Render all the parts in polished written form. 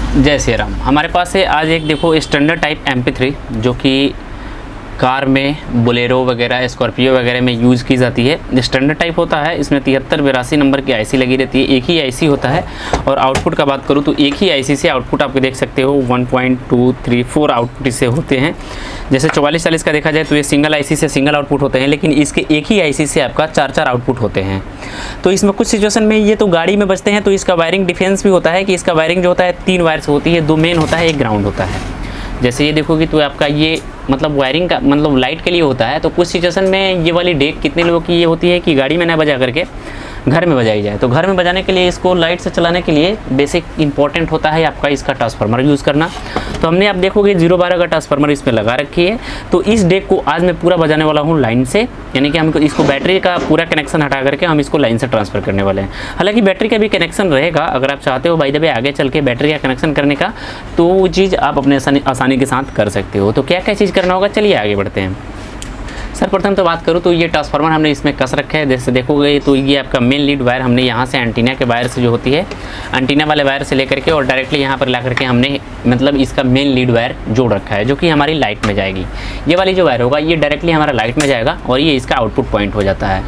जय श्री राम। हमारे पास है आज एक देखो स्टैंडर्ड टाइप MP3 जो कि कार में, बोलेरो वगैरह, स्कॉर्पियो वगैरह में यूज़ की जाती है। स्टैंडर्ड टाइप होता है, इसमें 7382 नंबर की IC लगी रहती है, एक ही IC होता है। और आउटपुट का बात करूँ तो एक ही IC से आउटपुट आप देख सकते हो 1.234 आउटपुट इससे होते हैं। जैसे 4440 का देखा जाए तो ये सिंगल IC से सिंगल आउटपुट होते हैं, लेकिन इसके एक ही IC से आपका 4 आउटपुट होते हैं। तो इसमें कुछ सिचुएशन में ये तो गाड़ी में बजते हैं, तो इसका वायरिंग डिफेंस भी होता है कि इसका वायरिंग जो होता है 3 वायर से होती है, 2 मेन होता है, 1 ग्राउंड होता है। जैसे ये देखोगे तो आपका ये मतलब वायरिंग का मतलब लाइट के लिए होता है। तो कुछ सिचुएशन में ये वाली डेक कितने लोगों की ये होती है कि गाड़ी में ना बजा करके घर में बजाई जाए। तो घर में बजाने के लिए इसको लाइट से चलाने के लिए बेसिक इंपॉर्टेंट होता है आपका इसका ट्रांसफार्मर यूज़ करना। तो हमने आप देखोगे 012 का ट्रांसफार्मर इसमें लगा रखी है। तो इस डेक को आज मैं पूरा बजाने वाला हूँ लाइन से, यानी कि हमको इसको बैटरी का पूरा कनेक्शन हटा करके हम इसको लाइन से ट्रांसफ़र करने वाले हैं। हालांकि बैटरी का भी कनेक्शन रहेगा, अगर आप चाहते हो बाय द वे आगे चल के बैटरी का कनेक्शन करने का, तो वो चीज़ आप अपने आसानी के साथ कर सकते हो। तो क्या क्या चीज़ करना होगा, चलिए आगे बढ़ते हैं। सर्वप्रथम तो बात करूँ तो ये ट्रांसफार्मर हमने इसमें कस रखा है। जैसे देखोगे तो ये आपका मेन लीड वायर हमने यहाँ से एंटीना के वायर से जो होती है, एंटीना वाले वायर से लेकर के और डायरेक्टली यहाँ पर ला करके हमने मतलब इसका मेन लीड वायर जोड़ रखा है, जो कि हमारी लाइट में जाएगी। ये वाली जो वायर होगा ये डायरेक्टली हमारा लाइट में जाएगा और ये इसका आउटपुट पॉइंट हो जाता है।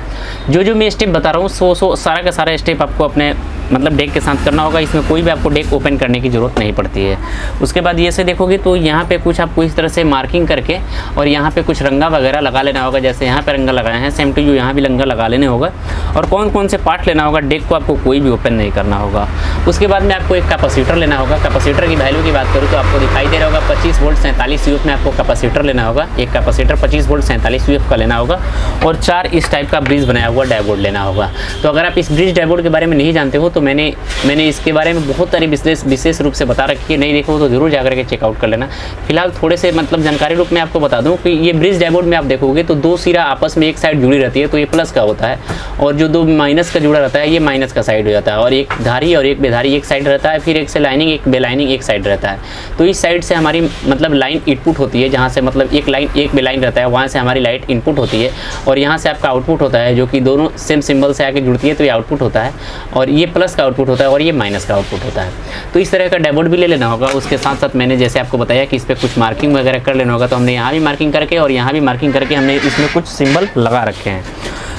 जो मैं स्टेप बता रहा हूँ सो सारा का सारा स्टेप आपको अपने मतलब डेक के साथ करना होगा। इसमें कोई भी आपको डेक ओपन करने की ज़रूरत नहीं पड़ती है। उसके बाद ये से देखोगे तो यहाँ पे कुछ आपको इस तरह से मार्किंग करके और यहाँ पे कुछ रंगा वगैरह लगा लेना होगा। जैसे यहाँ पे रंगा लगाए हैं, सेम टू यू यहाँ भी रंगा लगा लेने होगा। और कौन कौन से पार्ट लेना होगा, डेक को आपको कोई भी ओपन नहीं करना होगा। उसके बाद में आपको एक कैपेसिटर लेना होगा। कैपेसिटर की वैल्यू की बात करूँ तो आपको दिखाई दे रहा होगा 25 वोल्ट 47 UF में आपको कैपेसिटर लेना होगा। एक कैपेसिटर 25 वोल्ट 47 UF का लेना होगा और 4 इस टाइप का ब्रिज बनाया हुआ डायोड लेना होगा। तो अगर आप इस ब्रिज डायोड के बारे में नहीं जानते हो तो मैंने इसके बारे में बहुत सारी विशेष रूप से बता रखी है, नहीं देखो तो जरूर जाकर के चेकआउट कर लेना। फिलहाल थोड़े से मतलब जानकारी रूप में आपको बता दूं कि ये ब्रिज डायोड में आप देखोगे तो 2 सिरा आपस में एक साइड जुड़ी रहती है, तो ये प्लस का होता है, और जो 2 माइनस का जुड़ा रहता है ये माइनस का साइड हो जाता है। और एक धारी और एक बेधारी एक साइड रहता है, फिर एक से लाइनिंग एक बेलाइनिंग एक साइड रहता है। तो इस साइड से हमारी मतलब लाइन इनपुट होती है, जहाँ से मतलब एक लाइन एक बेलाइन रहता है, वहाँ से हमारी लाइट इनपुट होती है। और यहाँ से आपका आउटपुट होता है, जो कि दोनों सेम सिंबल से आके जुड़ती है, तो ये आउटपुट होता है। और ये प्लस का आउटपुट होता है और ये माइनस का आउटपुट होता है। तो इस तरह का डायोड भी ले लेना होगा। उसके साथ साथ मैंने जैसे आपको बताया कि इस पर कुछ मार्किंग वगैरह कर लेना होगा, तो हमने यहाँ भी मार्किंग करके और यहाँ भी मार्किंग करके हमने इसमें कुछ सिंबल लगा रखे हैं।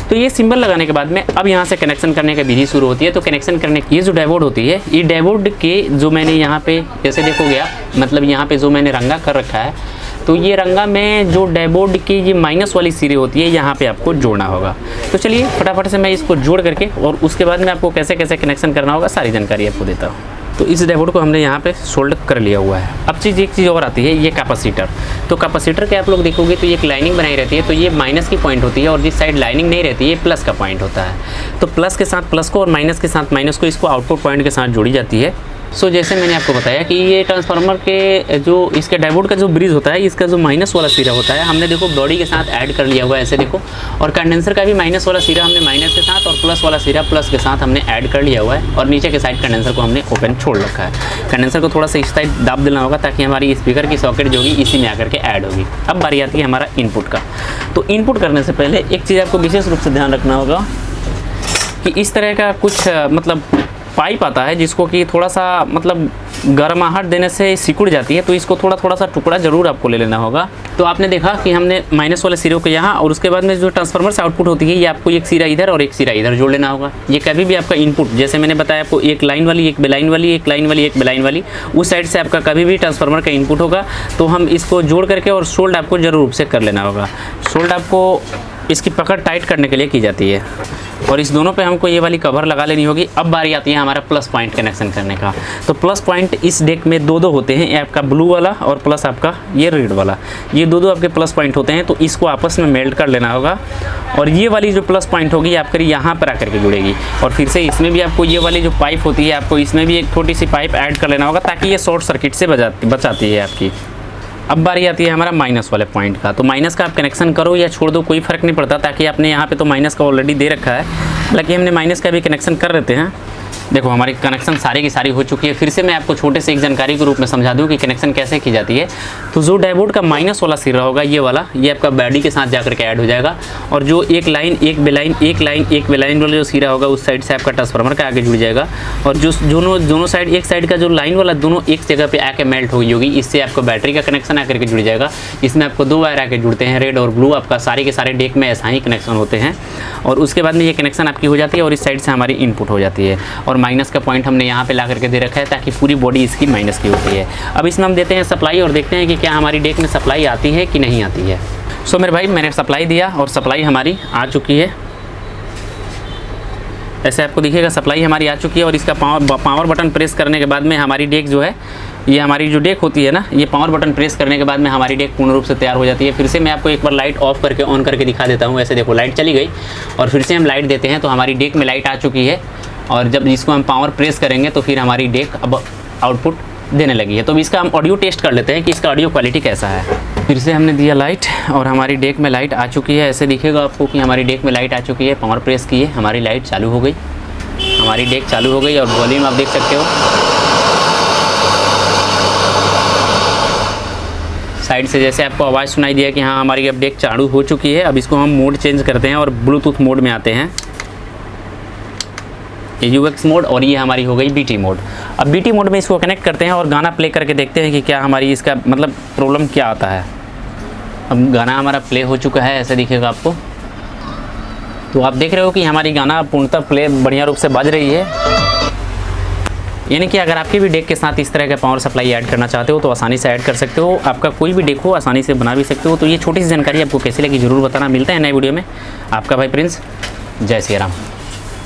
तो ये सिंबल लगाने के बाद में अब यहाँ से कनेक्शन करने की विधि शुरू होती है। तो कनेक्शन करने की ये जो डायोड होती है, ये डायोड के जो मैंने यहाँ पे जैसे देखोगे आप मतलब यहाँ पे जो मैंने रंगा कर रखा है, तो ये रंगा में जो डायोड की ये माइनस वाली सिरे होती है यहाँ पे आपको जोड़ना होगा। तो चलिए फटाफट से मैं इसको जोड़ करके और उसके बाद में आपको कैसे कैसे कनेक्शन करना होगा सारी जानकारी आपको देता हूँ। तो इस डायोड को हमने यहाँ पे सोल्ड कर लिया हुआ है। अब एक चीज़ और आती है, ये कैपेसिटर। तो कैपेसिटर के आप लोग देखोगे तो ये एक लाइनिंग बनाई रहती है, तो ये माइनस की पॉइंट होती है और जिस साइड लाइनिंग नहीं रहती है प्लस का पॉइंट होता है। तो प्लस के साथ प्लस को और माइनस के साथ माइनस को इसको आउटपुट पॉइंट के साथ जोड़ी जाती है। सो जैसे मैंने आपको बताया कि ये ट्रांसफार्मर के जो इसके डायोड का जो ब्रिज होता है, इसका जो माइनस वाला सिरा होता है हमने देखो बॉडी के साथ ऐड कर लिया हुआ है, ऐसे देखो। और कंडेंसर का भी माइनस वाला सिरा हमने माइनस के साथ और प्लस वाला सिरा प्लस के साथ हमने ऐड कर लिया हुआ है। और नीचे के साइड कंडेंसर को हमने ओपन छोड़ रखा है। कंडेंसर को थोड़ा सा इस साइड दाब देना होगा ताकि हमारी स्पीकर की सॉकेट जो होगी इसी में आकर के ऐड होगी। अब बारी आती है हमारा इनपुट का। तो इनपुट करने से पहले एक चीज़ आपको विशेष रूप से ध्यान रखना होगा कि इस तरह का कुछ मतलब पाइप आता है जिसको कि थोड़ा सा मतलब गर्माहट देने से सिकुड़ जाती है, तो इसको थोड़ा सा टुकड़ा जरूर आपको ले लेना होगा। तो आपने देखा कि हमने माइनस वाले सिरों को यहाँ और उसके बाद में जो ट्रांसफार्मर से आउटपुट होती है, ये आपको एक सिरा इधर और एक सिरा इधर जोड़ लेना होगा। ये कभी भी आपका इनपुट जैसे मैंने बताया आपको एक लाइन वाली एक बेलाइन वाली एक लाइन वाली एक बेलाइन वाली उस साइड से आपका कभी भी ट्रांसफार्मर का इनपुट होगा। तो हम इसको जोड़ करके और सोल्ड आपको जरूर रूप से कर लेना होगा। सोल्ड आपको इसकी पकड़ टाइट करने के लिए की जाती है और इस दोनों पे हमको ये वाली कवर लगा लेनी होगी। अब बारी आती है हमारा प्लस पॉइंट कनेक्शन करने का। तो प्लस पॉइंट इस डेक में दो होते हैं, आपका ब्लू वाला और प्लस आपका ये रेड वाला, ये दो आपके प्लस पॉइंट होते हैं। तो इसको आपस में मेल्ट कर लेना होगा और ये वाली जो प्लस पॉइंट होगी आपके यहाँ पर आकर के जुड़ेगी। और फिर से इसमें भी आपको ये वाली जो पाइप होती है आपको इसमें भी एक छोटी सी पाइप ऐड कर लेना होगा ताकि ये शॉर्ट सर्किट से बचाती है आपकी। अब बारी आती है हमारा माइनस वाले पॉइंट का। तो माइनस का आप कनेक्शन करो या छोड़ दो कोई फ़र्क नहीं पड़ता, ताकि आपने यहाँ पे तो माइनस का ऑलरेडी दे रखा है, हालांकि हमने माइनस का भी कनेक्शन कर लेते हैं। देखो हमारी कनेक्शन सारी की सारी हो चुकी है। फिर से मैं आपको छोटे से एक जानकारी के रूप में समझा दूं कि कनेक्शन कैसे की जाती है। तो जो डायोड का माइनस वाला सिरा होगा ये वाला, ये आपका बैटरी के साथ जाकर के ऐड हो जाएगा। और जो एक लाइन एक बेलाइन वाला जो सिरा होगा उस साइड से आपका ट्रांसफार्मर का आगे जुड़ जाएगा। और जो दोनों साइड, एक साइड का जो लाइन वाला दोनों एक जगह पे आके मेल्ट होगी, इससे आपको बैटरी का कनेक्शन आकर के जुड़ जाएगा। इसमें आपको 2 वायर आके जुड़ते हैं, रेड और ब्लू। आपका सारे के सारे डेक में ऐसा ही कनेक्शन होते हैं। और उसके बाद में ये कनेक्शन आपकी हो जाती है और इस साइड से हमारी इनपुट हो जाती है। और माइनस का पॉइंट हमने यहाँ पे ला करके दे रखा है ताकि पूरी बॉडी इसकी माइनस की होती है। अब इसमें हम देते हैं सप्लाई और देखते हैं कि क्या हमारी डेक में सप्लाई आती है कि नहीं आती है। सो मेरे भाई मैंने सप्लाई दिया और सप्लाई हमारी आ चुकी है। ऐसे आपको दिखेगा सप्लाई हमारी आ चुकी है। और इसका पावर बटन प्रेस करने के बाद में हमारी डेक जो है, ये हमारी जो डेक होती है ना, ये पावर बटन प्रेस करने के बाद में हमारी डेक पूर्ण रूप से तैयार हो जाती है। फिर से मैं आपको एक बार लाइट ऑफ करके ऑन करके दिखा देता हूँ। ऐसे देखो लाइट चली गई और फिर से हम लाइट देते हैं तो हमारी डेक में लाइट आ चुकी है। और जब इसको हम पावर प्रेस करेंगे तो फिर हमारी डेक अब आउटपुट देने लगी है। तो इसका हम ऑडियो टेस्ट कर लेते हैं कि इसका ऑडियो क्वालिटी कैसा है। फिर से हमने दिया लाइट और हमारी डेक में लाइट आ चुकी है। ऐसे दिखेगा आपको कि हमारी डेक में लाइट आ चुकी है। पावर प्रेस किए, हमारी लाइट चालू हो गई, हमारी डेक चालू हो गई। और वॉल्यूम आप देख सकते हो, साइड से जैसे आपको आवाज़ सुनाई दिया कि हाँ हमारी अब डेक चालू हो चुकी है। अब इसको हम मोड चेंज करते हैं और ब्लूटूथ मोड में आते हैं। ये यूएक्स मोड और ये हमारी हो गई बीटी मोड। अब बीटी मोड में इसको कनेक्ट करते हैं और गाना प्ले करके देखते हैं कि क्या हमारी इसका मतलब प्रॉब्लम क्या आता है। अब गाना हमारा प्ले हो चुका है, ऐसे दिखेगा आपको। तो आप देख रहे हो कि हमारी गाना पूर्णतः प्ले बढ़िया रूप से बज रही है। यानी कि अगर आपके भी डेक के साथ इस तरह का पावर सप्लाई ऐड करना चाहते हो तो आसानी से ऐड कर सकते हो। आपका कोई भी डेक हो आसानी से बना भी सकते हो। तो ये छोटी सी जानकारी आपको कैसी लगी ज़रूर बताना। मिलते हैं नए वीडियो में। आपका भाई प्रिंस, जय श्री राम।